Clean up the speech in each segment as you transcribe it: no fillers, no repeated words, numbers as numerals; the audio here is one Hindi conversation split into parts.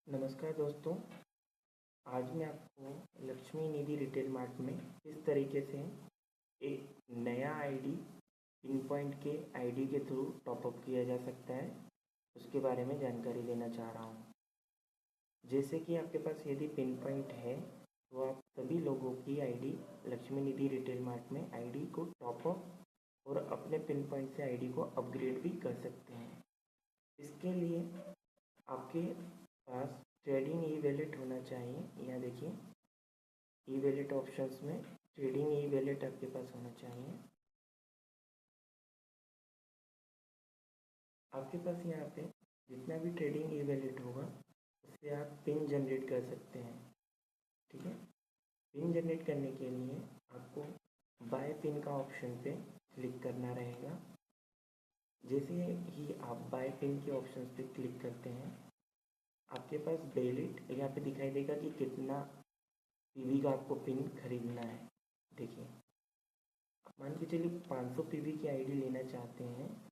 नमस्कार दोस्तों। आज मैं आपको लक्ष्मी निधि रिटेल मार्ट में किस तरीके से एक नया आईडी पिन पॉइंट के आईडी के थ्रू टॉपअप किया जा सकता है उसके बारे में जानकारी देना चाह रहा हूँ। जैसे कि आपके पास यदि पिन पॉइंट है तो आप सभी लोगों की आईडी लक्ष्मी निधि रिटेल मार्ट में आईडी को टॉपअप और अपने पिन पॉइंट से आईडी को अपग्रेड भी कर सकते हैं। इसके लिए आपके पास ट्रेडिंग ई वैलेट होना चाहिए। यहाँ देखिए ई वैलेट ऑप्शंस में ट्रेडिंग ई वैलेट आपके पास होना चाहिए। आपके पास यहाँ पे जितना भी ट्रेडिंग ई वैलेट होगा उससे आप पिन जनरेट कर सकते हैं। ठीक है, पिन जनरेट करने के लिए आपको बाय पिन का ऑप्शन पे क्लिक करना रहेगा। जैसे ही आप बाय पिन के ऑप्शन पे क्लिक करते हैं आपके पास वैलेट यहाँ पे दिखाई देगा कि कितना पीवी का आपको पिन खरीदना है। देखिए मान के चलिए 500 पीवी की आईडी लेना चाहते हैं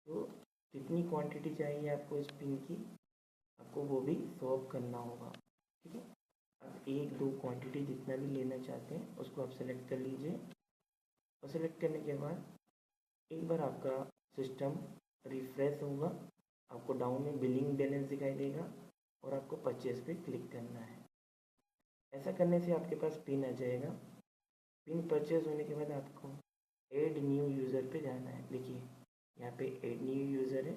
तो कितनी क्वांटिटी चाहिए आपको इस पिन की, आपको वो भी शॉप करना होगा। ठीक है, आप 1-2 क्वांटिटी जितना भी लेना चाहते हैं उसको आप सेलेक्ट कर लीजिए और सेलेक्ट करने के बाद एक बार आपका सिस्टम रिफ्रेश होगा, आपको डाउन में बिलिंग बैलेंस दिखाई देगा और आपको परचेज पे क्लिक करना है। ऐसा करने से आपके पास पिन आ जाएगा। पिन परचेज होने के बाद आपको ऐड न्यू यूज़र पे जाना है। देखिए यहाँ पे ऐड न्यू यूज़र है,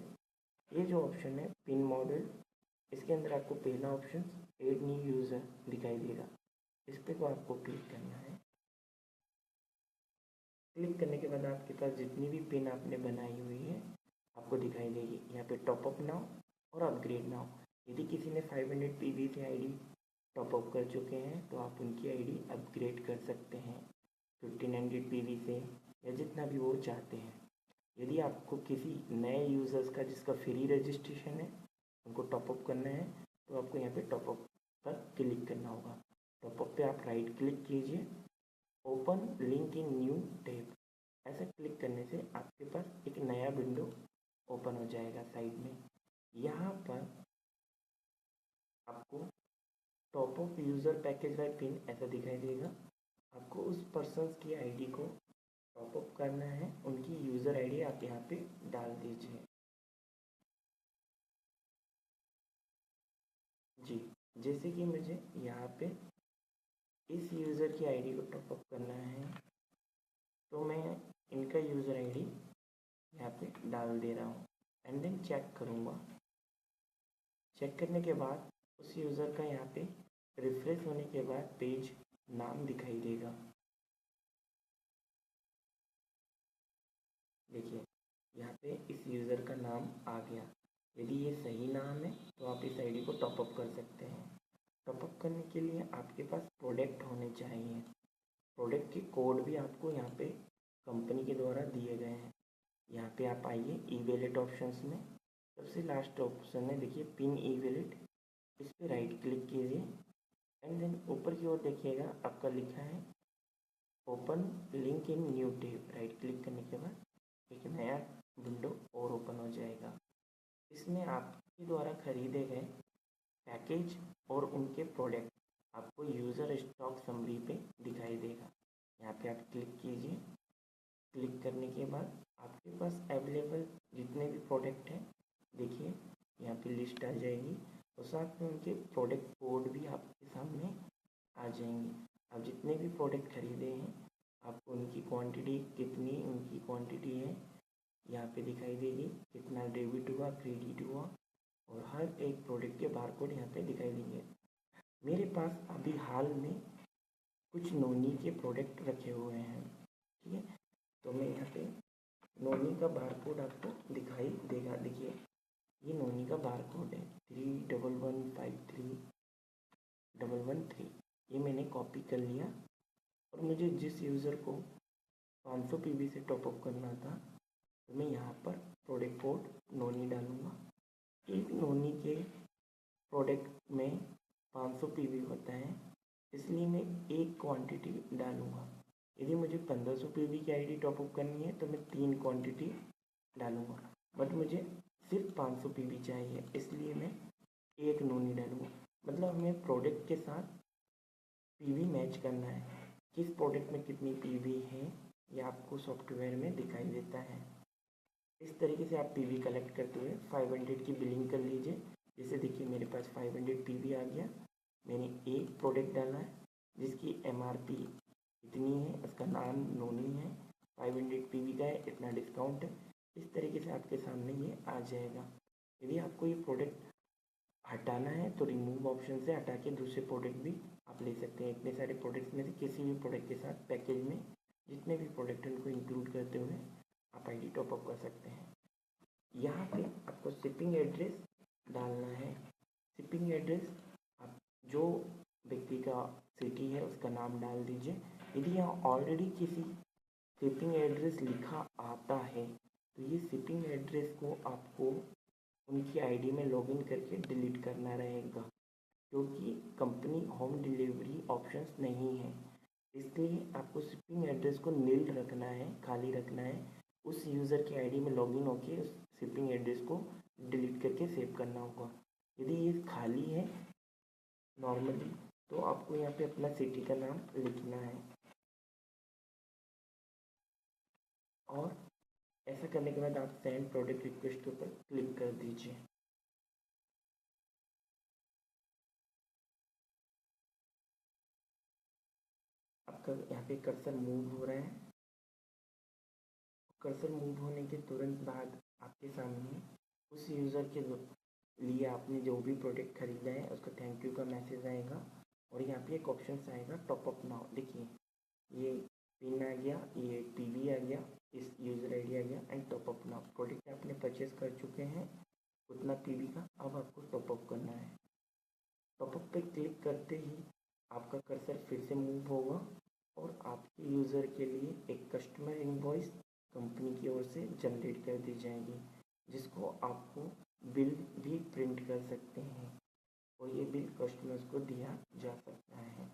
ये जो ऑप्शन है पिन मॉडल, इसके अंदर आपको पहला ऑप्शन ऐड न्यू यूज़र दिखाई देगा, इस पे को आपको क्लिक करना है। क्लिक करने के बाद आपके पास जितनी भी पिन आपने बनाई हुई है आपको दिखाई देगी। यहाँ पे टॉपअप नाउ और अपग्रेड नाउ। यदि किसी ने 500 पीवी से आईडी टॉपअप कर चुके हैं तो आप उनकी आईडी अपग्रेड कर सकते हैं 1500 पीवी से या जितना भी वो चाहते हैं। यदि आपको किसी नए यूज़र्स का जिसका फ्री रजिस्ट्रेशन है उनको टॉपअप करना है तो आपको यहाँ पे टॉपअप पर क्लिक करना होगा। टॉपअप पे आप राइट क्लिक कीजिए, open link in new tab, ऐसा क्लिक करने से आपके पास एक नया विंडो ओपन हो जाएगा। साइड में यहाँ पर आपको top up user package bye pin ऐसा दिखाई देगा। आपको उस पर्सन्स की आईडी को टॉपअप करना है, उनकी यूज़र आईडी आप यहाँ पे डाल दीजिए। जी, जैसे कि मुझे यहाँ पे इस यूज़र की आईडी को टॉपअप करना है तो मैं इनका यूज़र आईडी यहाँ पे डाल दे रहा हूँ एंड देन चेक करूँगा। चेक करने के बाद उस यूज़र का यहाँ पे रिफ्रेश होने के बाद पेज नाम दिखाई देगा। देखिए यहाँ पे इस यूज़र का नाम आ गया। यदि ये सही नाम है तो आप इस आईडी को टॉपअप कर सकते हैं। टॉपअप करने के लिए आपके पास प्रोडक्ट होने चाहिए। प्रोडक्ट के कोड भी आपको यहाँ पे कंपनी के द्वारा दिए गए हैं। यहाँ पे आप आइए ई वैलेट ऑप्शंस में, सबसे लास्ट ऑप्शन है देखिए पिन ई वैलेट, इस पर राइट क्लिक कीजिए एंड देन ऊपर की ओर देखिएगा आपका लिखा है open link in new tab. Right click करने के बाद एक नया विंडो और ओपन हो जाएगा। इसमें आपके द्वारा खरीदे गए पैकेज और उनके प्रोडक्ट आपको यूज़र स्टॉक समरी पे दिखाई देगा। यहाँ पे आप क्लिक कीजिए। क्लिक करने के बाद आपके पास अवेलेबल जितने भी प्रोडक्ट हैं देखिए यहाँ पे लिस्ट आ जाएगी और साथ में उनके प्रोडक्ट कोड भी आपके सामने आ जाएंगे। आप जितने भी प्रोडक्ट खरीदे हैं आपको उनकी क्वांटिटी कितनी उनकी क्वांटिटी है यहाँ पे दिखाई देगी, कितना डेबिट हुआ क्रेडिट हुआ और हर एक प्रोडक्ट के बारकोड यहाँ पे दिखाई देंगे। मेरे पास अभी हाल में कुछ नोनी के प्रोडक्ट रखे हुए हैं। ठीक है, तो मैं यहाँ पे नोनी का बारकोड आपको दिखाई देगा। देखिए ये नोनी का बारकोड है 31153113, ये मैंने कॉपी कर लिया और मुझे जिस यूज़र को 500 पीवी से टॉपअप करना था तो मैं यहाँ पर प्रोडक्ट कोड नोनी डालूँगा। एक नोनी के प्रोडक्ट में 500 पीवी होता है इसलिए मैं एक क्वांटिटी डालूँगा। यदि मुझे 1500 पीवी की आईडी टॉपअप करनी है तो मैं 3 क्वांटिटी डालूँगा, बट मुझे सिर्फ 500 पीवी चाहिए इसलिए मैं एक नोनी डालूँगा। मतलब हमें प्रोडक्ट के साथ पीवी मैच करना है। किस प्रोडक्ट में कितनी पीवी है ये आपको सॉफ्टवेयर में दिखाई देता है। इस तरीके से आप पीवी कलेक्ट करते हुए 500 की बिलिंग कर लीजिए। जैसे देखिए मेरे पास 500 पीवी आ गया। मैंने एक प्रोडक्ट डाला है जिसकी एमआरपी इतनी है, उसका नाम नोनी है, 500 पीवी का है, इतना डिस्काउंट है। इस तरीके से आपके सामने ये आ जाएगा। यदि आपको ये प्रोडक्ट हटाना है तो रिमूव ऑप्शन से हटा के दूसरे प्रोडक्ट भी आप ले सकते हैं। इतने सारे प्रोडक्ट्स में से किसी भी प्रोडक्ट के साथ पैकेज में जितने भी प्रोडक्ट उनको इंक्लूड करते हुए आप आईडी टॉपअप कर सकते हैं। यहाँ पे आपको शिपिंग एड्रेस डालना है। शिपिंग एड्रेस आप जो व्यक्ति का सिटी है उसका नाम डाल दीजिए। यदि यहाँ ऑलरेडी किसी शिपिंग एड्रेस लिखा आता है तो ये शिपिंग एड्रेस को आपको उनकी आईडी में लॉगिन करके डिलीट करना रहेगा, क्योंकि कंपनी होम डिलीवरी ऑप्शंस नहीं है। इसलिए आपको शिपिंग एड्रेस को नील रखना है, खाली रखना है। उस यूज़र की आईडी में लॉगिन होकर उस शिपिंग एड्रेस को डिलीट करके सेव करना होगा। यदि ये खाली है नॉर्मली तो आपको यहाँ पे अपना सिटी का नाम लिखना है और ऐसा करने के बाद आप सेंड प्रोडक्ट रिक्वेस्ट के ऊपर क्लिक कर दीजिए। आपका यहाँ पे कर्सर मूव हो रहा है। कर्सर मूव होने के तुरंत बाद आपके सामने उस यूज़र के लिए आपने जो भी प्रोडक्ट खरीदा है उसका थैंक यू का मैसेज आएगा और यहाँ पे एक ऑप्शन आएगा टॉपअप नाउ। देखिए ये पिन आ गया, ये पीवी आ गया, इस यूज़र आईडी आ गया एंड टॉपअप नाउ। प्रोडक्ट आपने परचेस कर चुके हैं उतना पीवी का, अब आपको टॉपअप करना है। टॉपअप पे क्लिक करते ही आपका कर्सर फिर से मूव होगा और आपके यूज़र के लिए एक कस्टमर इनवॉइस कंपनी की ओर से जनरेट कर दी जाएगी, जिसको आपको बिल भी प्रिंट कर सकते हैं और ये बिल कस्टमर्स को दिया जा सकता है।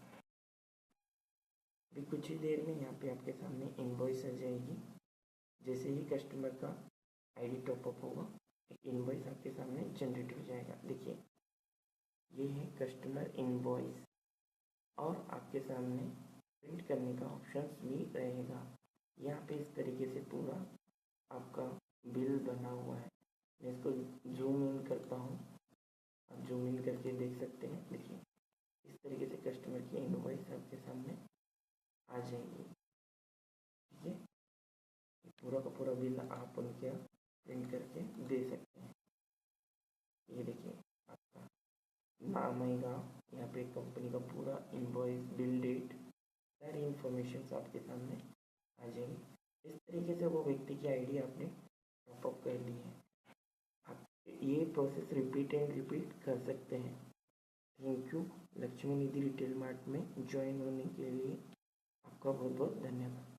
अभी कुछ ही देर में यहाँ पे आपके सामने इनवॉइस आ जाएगी। जैसे ही कस्टमर का आईडी टॉपअप होगा एक इनवॉइस आपके सामने जनरेट हो जाएगा। देखिए ये है कस्टमर इनवॉइस और आपके सामने प्रिंट करने का ऑप्शन भी रहेगा। यहाँ पे इस तरीके से पूरा आपका बिल बना हुआ है। मैं इसको जूम इन करता हूँ, आप जूम इन करके देख सकते हैं। देखिए इस तरीके से कस्टमर की इनवॉइस आपके सामने आ जाएगी। ठीक है, पूरा का पूरा बिल आप उनके प्रिंट करके दे सकते हैं। ये देखिए आपका नाम आएगा, यहाँ पे कंपनी का पूरा इनवॉइस, बिल डेट, सारी इन्फॉर्मेशन आपके सामने आ जाएगी। इस तरीके से वो व्यक्ति की आईडी आपने टॉपअप कर ली है। आप ये प्रोसेस रिपीट एंड रिपीट कर सकते हैं। Thank you. Lakshmi Nidhi retail mart में ज्वाइन होने के लिए आपका बहुत बहुत धन्यवाद।